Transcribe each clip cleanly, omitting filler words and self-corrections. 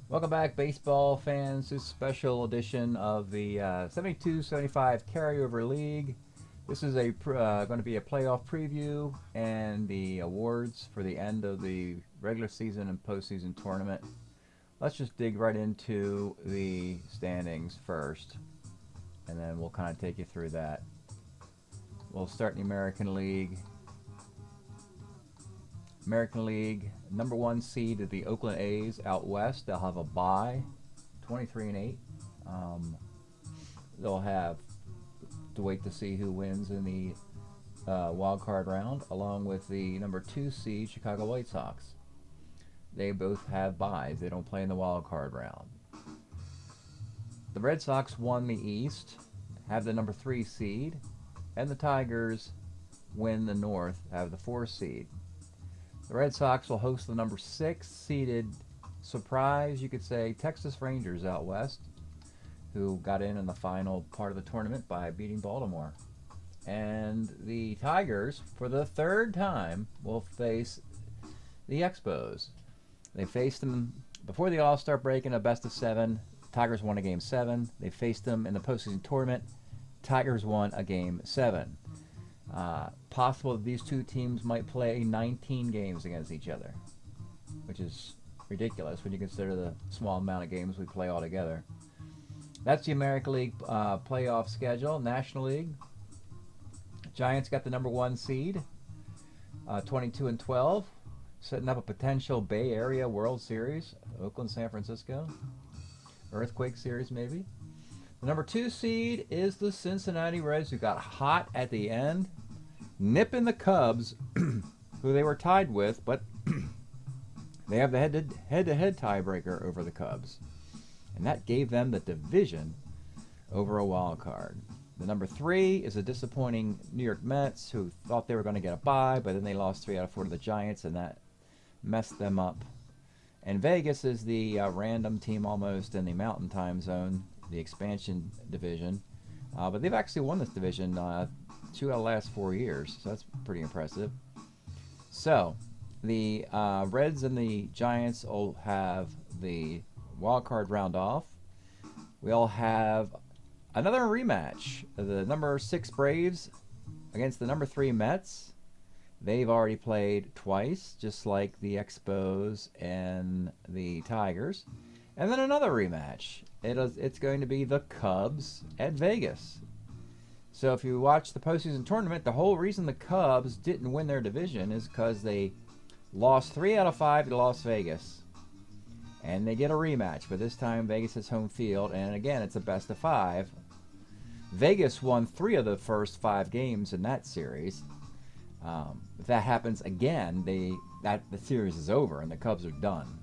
Welcome back, baseball fans, to a special edition of the 72-75 Carryover League. This is going to be a playoff preview and the awards for the end of the regular season and postseason tournament. Let's just dig right into the standings first, and then we'll kind of take you through that. We'll start in the American League. American League, number one seed is the Oakland A's out west. They'll have a bye, 23-8. They'll have to wait to see who wins in the wild card round, along with the number two seed Chicago White Sox. They both have byes. They don't play in the wild card round. The Red Sox won the East, have the number three seed, and the Tigers win the North, have the four seed. The Red Sox will host the number six seeded surprise, you could say, Texas Rangers out west, who got in the final part of the tournament by beating Baltimore. And the Tigers, for the third time, will face the Expos. They faced them before the All-Star break in a best of seven. Tigers won a game seven. They faced them in the postseason tournament. Tigers won a game seven. Possible that these two teams might play 19 games against each other, which is ridiculous when you consider the small amount of games we play all together. That's the American League playoff schedule. National League, Giants got the number one seed, 22-12, setting up a potential Bay Area World Series, Oakland, San Francisco, Earthquake Series maybe. The number two seed is the Cincinnati Reds, who got hot at the end, nipping the Cubs, who they were tied with, but they have the head-to-head tiebreaker over the Cubs. And that gave them the division over a wild card. The number three is the disappointing New York Mets, who thought they were going to get a bye, but then they lost 3 out of 4 to the Giants, and that messed them up. And Vegas is the random team almost in the Mountain Time Zone, the expansion division. But they've actually won this division 2 out of the last 4 years, so that's pretty impressive. So, the Reds and the Giants will have the wild card round off. We all have another rematch. The number 6 Braves against the number 3 Mets. They've already played twice, just like the Expos and the Tigers. And then another rematch. It's going to be the Cubs at Vegas. So if you watch the postseason tournament, the whole reason the Cubs didn't win their division is because they lost 3 out of 5 to Las Vegas. And they get a rematch, but this time Vegas has home field, and again, it's a best of 5. Vegas won 3 of the first 5 games in that series. If that happens again, the series is over and the Cubs are done.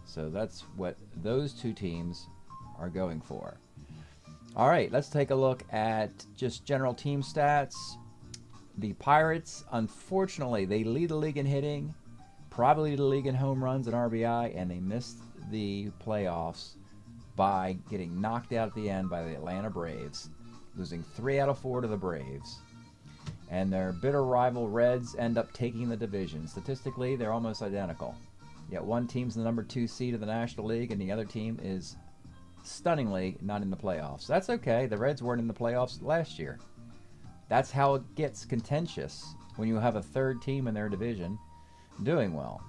So that's what those two teams are going for. All right, let's take a look at just general team stats. The Pirates, unfortunately, they lead the league in hitting, probably the league in home runs and RBI, and they missed the playoffs by getting knocked out at the end by the Atlanta Braves, losing 3 out of 4 to the Braves. And their bitter rival Reds end up taking the division. Statistically, they're almost identical. Yet one team's the number 2 seed of the National League, and the other team is stunningly not in the playoffs. That's okay. The Reds weren't in the playoffs last year. That's how it gets contentious when you have a third team in their division doing well.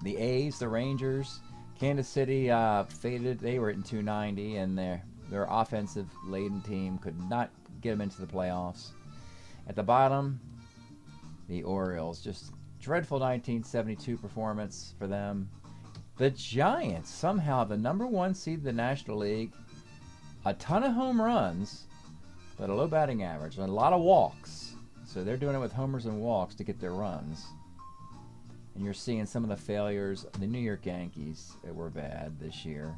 The A's, the Rangers, Kansas City faded. They were at 290, and their offensive-laden team could not get them into the playoffs. At the bottom, the Orioles, just dreadful 1972 performance for them. The Giants, somehow the number 1 seed in the National League, a ton of home runs, but a low batting average, and a lot of walks. So they're doing it with homers and walks to get their runs. And you're seeing some of the failures. The New York Yankees that were bad this year.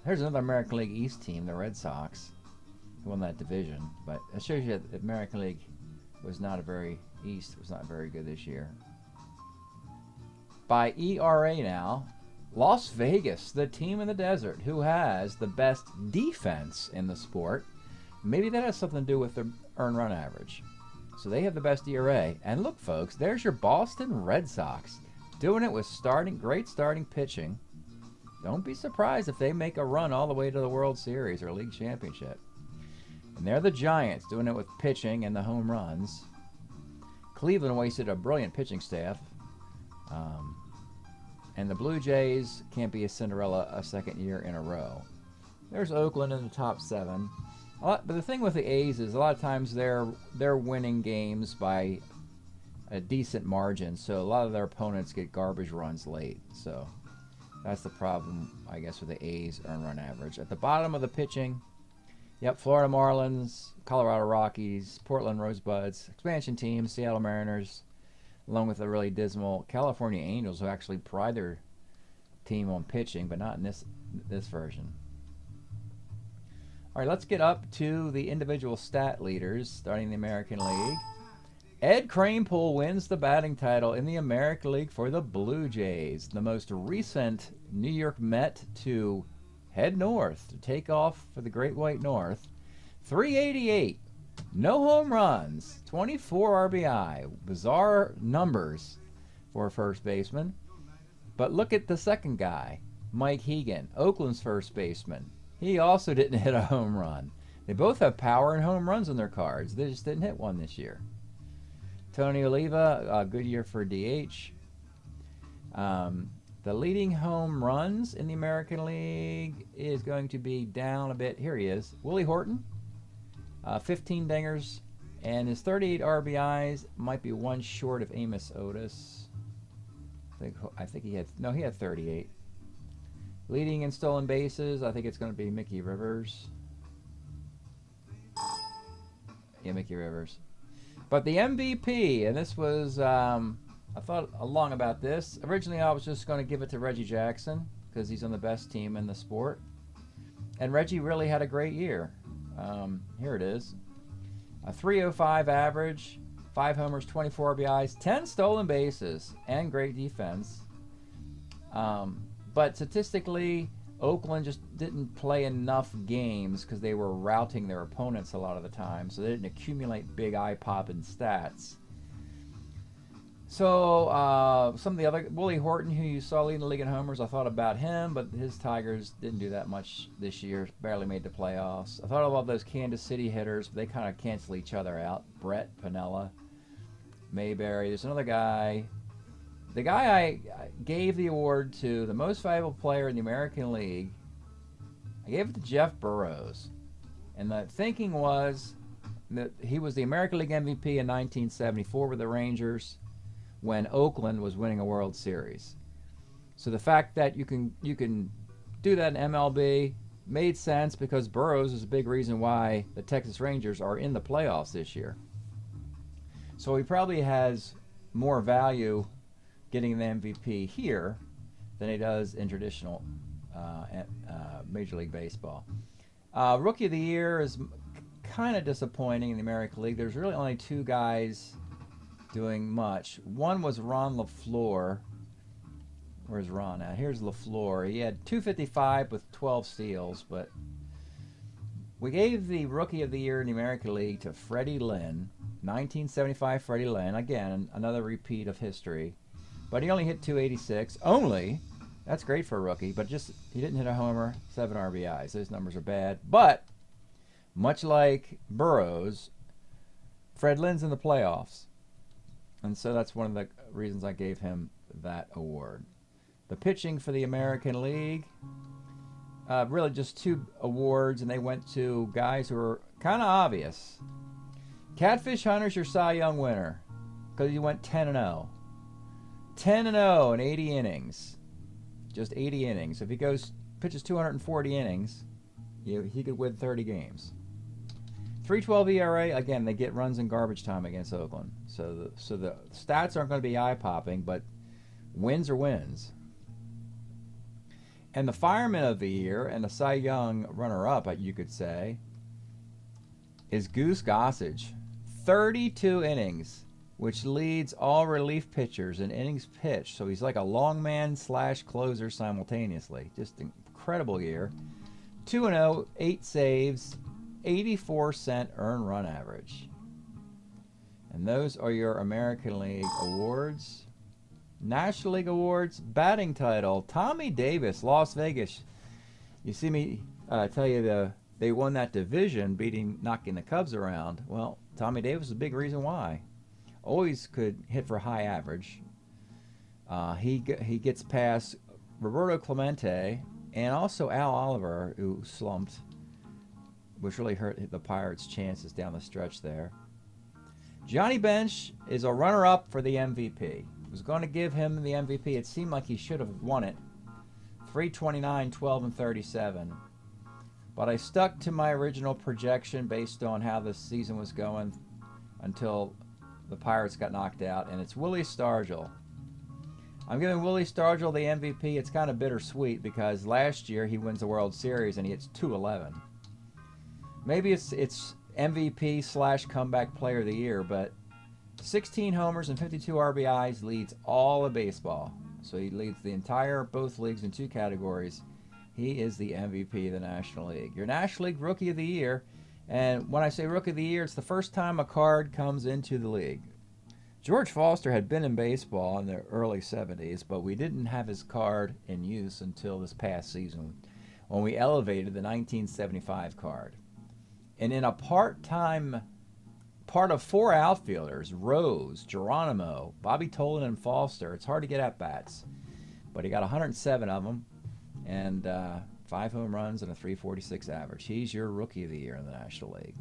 Here's another American League East team, the Red Sox, who won that division. But it shows you that the American League was not very good this year. By ERA now, Las Vegas, the team in the desert, who has the best defense in the sport. Maybe that has something to do with their earned run average. So they have the best ERA. And look, folks, there's your Boston Red Sox doing it with great starting pitching. Don't be surprised if they make a run all the way to the World Series or League Championship. And they're the Giants, doing it with pitching and the home runs. Cleveland wasted a brilliant pitching staff. And the Blue Jays can't be a Cinderella a second year in a row. There's Oakland in the top 7. But the thing with the A's is a lot of times they're winning games by a decent margin, so a lot of their opponents get garbage runs late. So that's the problem, I guess, with the A's earned run average. At the bottom of the pitching, yep, Florida Marlins, Colorado Rockies, Portland Rosebuds, expansion teams, Seattle Mariners, along with the really dismal California Angels, who actually pride their team on pitching, but not in this version. All right, let's get up to the individual stat leaders, starting in the American League. Ed Kranepool wins the batting title in the American League for the Blue Jays, the most recent New York Met to head north to take off for the Great White North. 388, no home runs, 24 RBI. Bizarre numbers for a first baseman. But look at the second guy, Mike Hegan, Oakland's first baseman. He also didn't hit a home run. They both have power and home runs on their cards. They just didn't hit one this year. Tony Oliva, a good year for DH. The leading home runs in the American League is going to be down a bit. Here he is, Willie Horton, 15 dingers, and his 38 RBIs might be one short of Amos Otis. I think he had 38. Leading in stolen bases, I think it's going to be Mickey Rivers. Yeah, Mickey Rivers. But the MVP, and this was, I thought long about this. Originally, I was just going to give it to Reggie Jackson because he's on the best team in the sport. And Reggie really had a great year. Here it is. A 305 average, 5 homers, 24 RBIs, 10 stolen bases, and great defense. But statistically, Oakland just didn't play enough games because they were routing their opponents a lot of the time, so they didn't accumulate big eye-popping stats. So some of the other, Willie Horton, who you saw leading the league in homers, I thought about him, but his Tigers didn't do that much this year, barely made the playoffs. I thought about those Kansas City hitters, but they kind of cancel each other out. Brett, Piniella, Mayberry. There's another guy. The guy I gave the award to, the most valuable player in the American League, I gave it to Jeff Burroughs. And the thinking was that he was the American League MVP in 1974 with the Rangers when Oakland was winning a World Series. So the fact that you can do that in MLB made sense because Burroughs is a big reason why the Texas Rangers are in the playoffs this year. So he probably has more value getting the MVP here than he does in traditional Major League Baseball. Rookie of the Year is kind of disappointing in the American League. There's really only 2 guys doing much. One was Ron LaFleur. Where's Ron at? Here's LaFleur. He had 255 with 12 steals, but we gave the Rookie of the Year in the American League to Freddie Lynn. 1975 Freddie Lynn. Again, another repeat of history. But he only hit 286. Only. That's great for a rookie, but just he didn't hit a homer, 7 RBIs. Those numbers are bad. But much like Burroughs, Fred Lynn's in the playoffs. And so that's one of the reasons I gave him that award. The pitching for the American League, really just 2 awards, and they went to guys who were kind of obvious. Catfish Hunter's your Cy Young winner because he went 10-0. 10-0 in 80 innings. Just 80 innings. If he pitches 240 innings, he could win 30 games. 3.12 ERA. Again, they get runs in garbage time against Oakland. So the stats aren't going to be eye-popping, but wins are wins. And the Fireman of the Year and the Cy Young runner-up, you could say, is Goose Gossage. 32 innings, which leads all relief pitchers in innings pitched. So he's like a long man / closer simultaneously. Just an incredible year. 2-0, 8 saves, 84-cent earned run average. And those are your American League awards. National League Awards batting title, Tommy Davis, Las Vegas. You see me tell you they won that division, knocking the Cubs around. Well, Tommy Davis is a big reason why. Always could hit for high average. He gets past Roberto Clemente and also Al Oliver, who slumped, which really hurt the Pirates' chances down the stretch there. Johnny Bench is a runner-up for the MVP. Was going to give him the MVP. It seemed like he should have won it. 329, 12, and 37. But I stuck to my original projection based on how the season was going until the Pirates got knocked out, and it's Willie Stargell. I'm giving Willie Stargell the MVP. It's kind of bittersweet because last year he wins the World Series and he hits 211. Maybe it's MVP / comeback player of the year, but 16 homers and 52 RBIs leads all of baseball. So he leads both leagues in 2 categories. He is the MVP of the National League. Your National League Rookie of the Year, and when I say Rookie of the Year, it's the first time a card comes into the league. George Foster had been in baseball in the early 70s, but we didn't have his card in use until this past season when we elevated the 1975 card. And in a part of 4 outfielders, Rose, Geronimo, Bobby Tolan, and Foster, it's hard to get at-bats. But he got 107 of them and 5 home runs and a 346 average. He's your Rookie of the Year in the National League.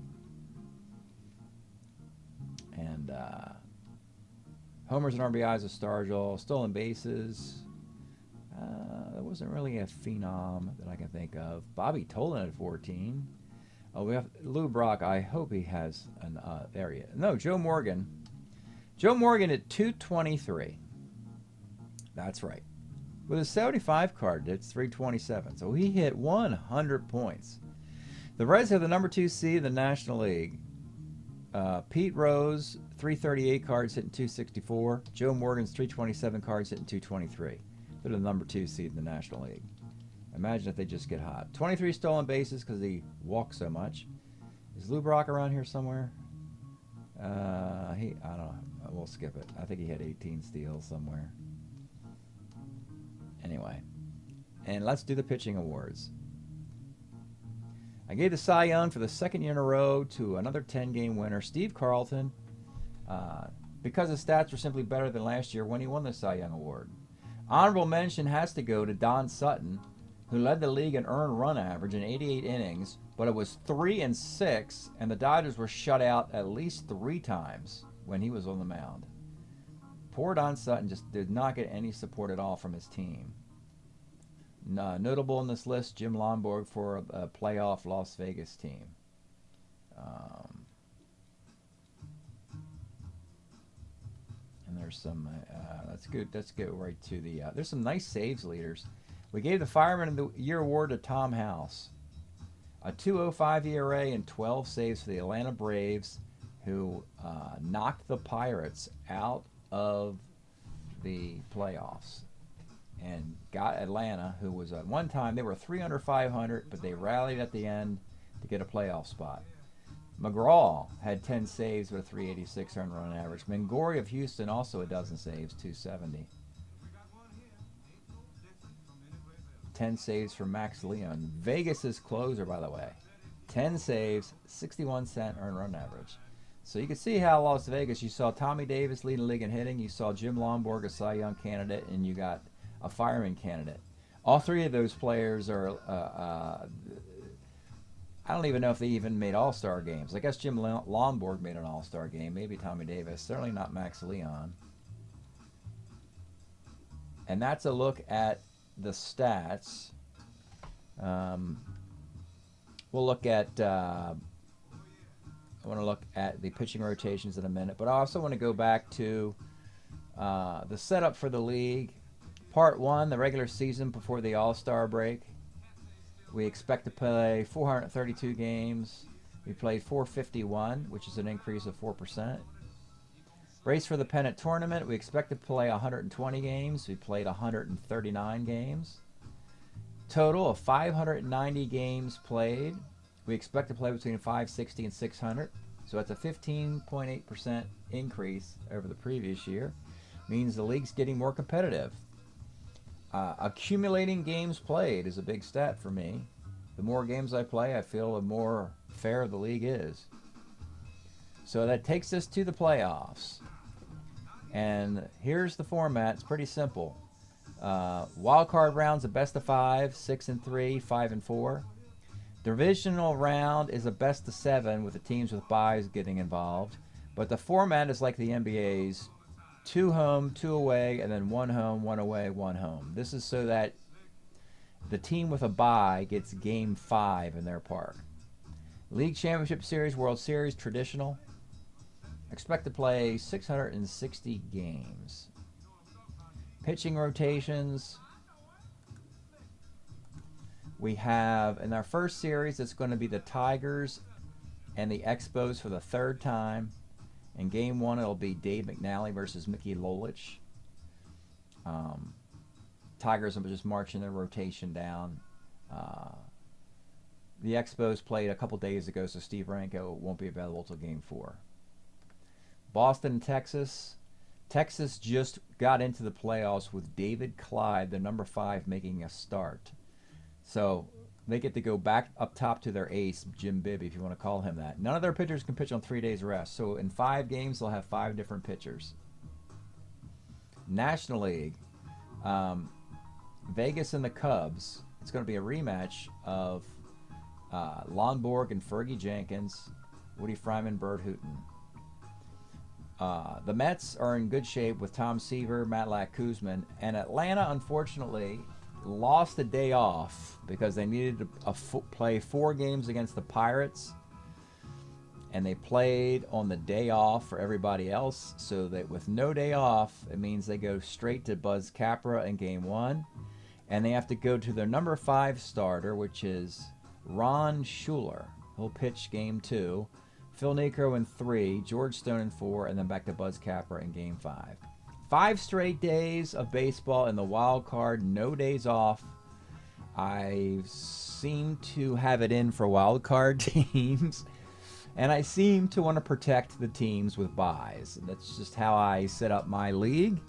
And homers and RBIs of Stargell. Stolen bases. There wasn't really a phenom that I can think of. Bobby Tolan at 14. Oh, we have Lou Brock. I hope he has an area. No, Joe Morgan. Joe Morgan at 223. That's right. With a 75 card, it's 327. So he hit 100 points. The Reds have the number 2 seed in the National League. Pete Rose, 338 cards hitting 264. Joe Morgan's 327 cards hitting 223. They're the number 2 seed in the National League. Imagine if they just get hot. 23 stolen bases because he walks so much. Is Lou Brock around here somewhere? I don't know. We'll skip it. I think he had 18 steals somewhere. Anyway, and let's do the pitching awards. I gave the Cy Young for the 2nd year in a row to another 10-game winner, Steve Carlton, because his stats were simply better than last year when he won the Cy Young Award. Honorable mention has to go to Don Sutton, who led the league in earned run average in 88 innings, but it was 3-6, and the Dodgers were shut out at least 3 times when he was on the mound. Poor Don Sutton just did not get any support at all from his team. Notable in this list, Jim Lonborg for a playoff Las Vegas team. And there's some, let's go right to the, there's some nice saves leaders. We gave the Fireman of the Year award to Tom House. A 2.05 ERA and 12 saves for the Atlanta Braves, who knocked the Pirates out of the playoffs and got Atlanta, who was at one time, they were 300-500, but they rallied at the end to get a playoff spot. McGraw had 10 saves with a 386 earned run average. Mangori of Houston also a dozen saves, 270. 10 saves for Max Leon. Vegas's closer, by the way. 10 saves, 61-cent earned run average. So you can see how Las Vegas, you saw Tommy Davis leading the league in hitting, you saw Jim Lonborg, a Cy Young candidate, and you got a fireman candidate. All 3 of those players are, I don't even know if they even made all-star games. I guess Jim Lonborg made an all-star game, maybe Tommy Davis, certainly not Max Leon. And that's a look at the stats. We'll look at, I want to look at the pitching rotations in a minute, but I also want to go back to the setup for the league. Part 1, the regular season before the All-Star break. We expect to play 432 games. We played 451, which is an increase of 4%. Race for the pennant tournament, we expect to play 120 games. We played 139 games. Total of 590 games played. We expect to play between 560 and 600. So that's a 15.8% increase over the previous year. means the league's getting more competitive. Accumulating games played is a big stat for me. The more games I play, I feel the more fair the league is. So that takes us to the playoffs. And here's the format. It's pretty simple. Wild card round's a best of 5, 6 and 3, 5 and 4. Divisional round is a best of 7 with the teams with byes getting involved. But the format is like the NBA's 2 home, 2 away, and then 1 home, 1 away, 1 home. This is so that the team with a bye gets game 5 in their park. League Championship Series, World Series, traditional. Expect to play 660 games. Pitching rotations. We have, in our first series, it's going to be the Tigers and the Expos for the 3rd time. In game 1, it'll be Dave McNally versus Mickey Lolich. Tigers are just marching their rotation down. The Expos played a couple days ago, so Steve Ranko won't be available till game 4. Boston and Texas. Texas just got into the playoffs with David Clyde, the number 5, making a start. So they get to go back up top to their ace, Jim Bibby, if you want to call him that. None of their pitchers can pitch on 3 days rest. So in 5 games, they'll have 5 different pitchers. National League. Vegas and the Cubs. It's going to be a rematch of Lon Borg and Fergie Jenkins, Woody Fryman, Bert Hooton. The Mets are in good shape with Tom Seaver, Matlack Kuzman, and Atlanta, unfortunately, lost a day off because they needed to play 4 games against the Pirates, and they played on the day off for everybody else, so that with no day off, it means they go straight to Buzz Capra in game 1, and they have to go to their number 5 starter, which is Ron Schuler. He'll pitch game 2. Phil Necro in 3, George Stone in 4, and then back to Buzz Capra in game 5. 5 straight days of baseball in the wild card, no days off. I seem to have it in for wild card teams, and I seem to want to protect the teams with byes. That's just how I set up my league.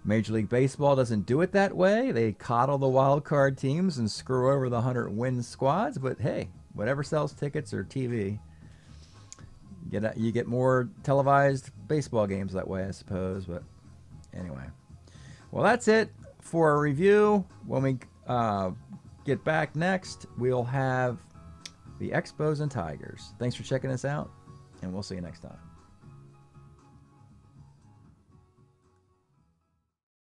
Major League Baseball doesn't do it that way. They coddle the wild card teams and screw over the 100-win squads, but hey, whatever sells tickets or TV. You get more televised baseball games that way, I suppose, but anyway. Well, that's it for a review. When we get back next, we'll have the Expos and Tigers. Thanks for checking us out, and we'll see you next time.